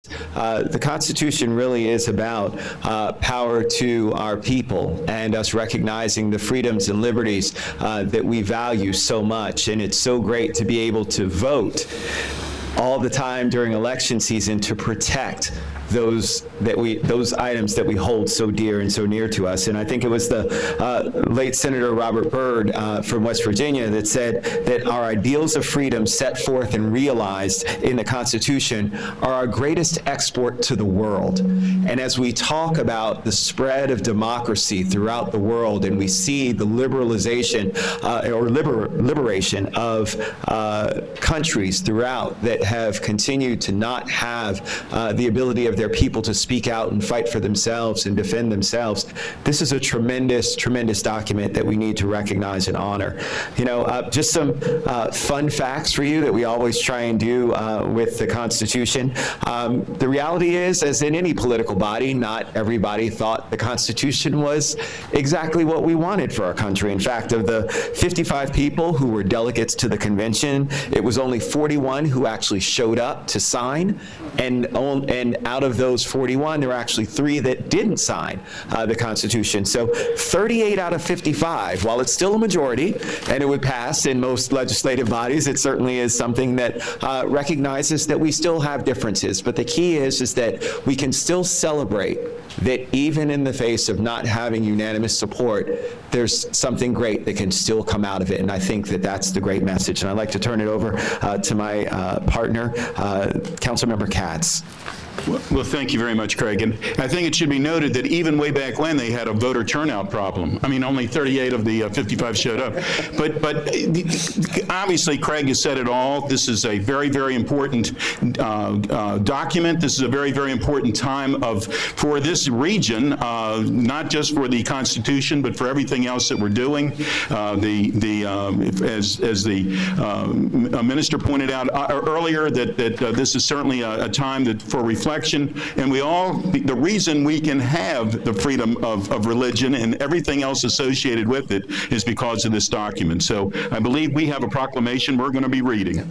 The Constitution really is about power to our people and us recognizing the freedoms and liberties that we value so much. And it's so great to be able to vote all the time during election season to protect those items that we hold so dear and so near to us. And I think it was the late Senator Robert Byrd from West Virginia that said that our ideals of freedom set forth and realized in the Constitution are our greatest export to the world. And as we talk about the spread of democracy throughout the world, and we see the liberalization or liberation of countries throughout that have continued to not have the ability of their people to speak out and fight for themselves and defend themselves, this is a tremendous, tremendous document that we need to recognize and honor. You know, just some fun facts for you that we always try and do with the Constitution. The reality is, as in any political body, not everybody thought the Constitution was exactly what we wanted for our country. In fact, of the 55 people who were delegates to the convention, it was only 41 who actually showed up to sign, and out of those 41, there were actually 3 that didn't sign the Constitution. So 38 out of 55, while it's still a majority, and it would pass in most legislative bodies, it certainly is something that recognizes that we still have differences. But the key is that we can still celebrate that even in the face of not having unanimous support, there's something great that can still come out of it. And I think that that's the great message. And I'd like to turn it over to my partner, Councilmember Katz. Well, thank you very much, Craig. And I think it should be noted that even way back when, they had a voter turnout problem. I mean, only 38 of the 55 showed up. But obviously, Craig has said it all. This is a very, very important document. This is a very, very important time for this region, not just for the Constitution, but for everything else that we're doing. As the minister pointed out earlier, that this is certainly a time for reflection, and the reason we can have the freedom of religion and everything else associated with it is because of this document. So I believe we have a proclamation we're going to be reading.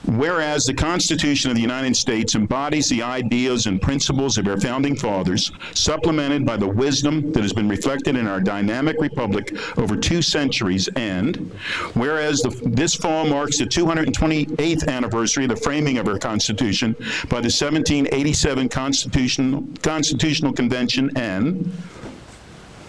Whereas the Constitution of the United States embodies the ideas and principles of our founding fathers, supplemented by the wisdom that has been reflected in our dynamic republic over 2 centuries, and whereas this fall marks the 228th anniversary of the framing of our Constitution by the 1787 Constitutional Convention, and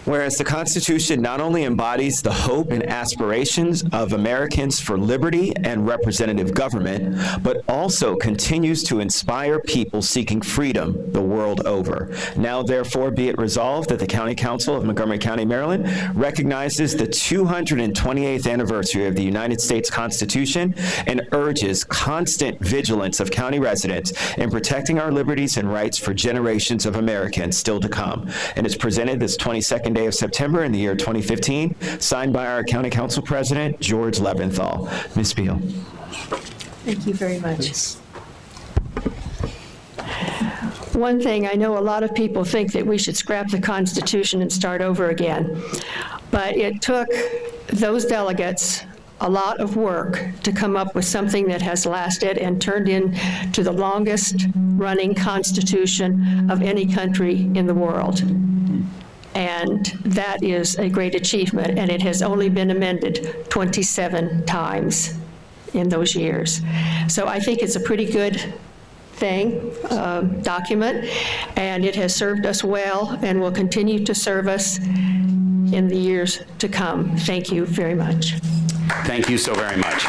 whereas the Constitution not only embodies the hope and aspirations of Americans for liberty and representative government, but also continues to inspire people seeking freedom the world over. Now, therefore, be it resolved that the County Council of Montgomery County, Maryland, recognizes the 228th anniversary of the United States Constitution and urges constant vigilance of county residents in protecting our liberties and rights for generations of Americans still to come. And is presented this 22nd day of September in the year 2015, signed by our County Council President, George Leventhal. Ms. Beal. Thank you very much. One thing, I know a lot of people think that we should scrap the Constitution and start over again, but it took those delegates a lot of work to come up with something that has lasted and turned into the longest running Constitution of any country in the world. And that is a great achievement, and it has only been amended 27 times in those years. So I think it's a pretty good document, and it has served us well and will continue to serve us in the years to come. Thank you very much. Thank you so very much.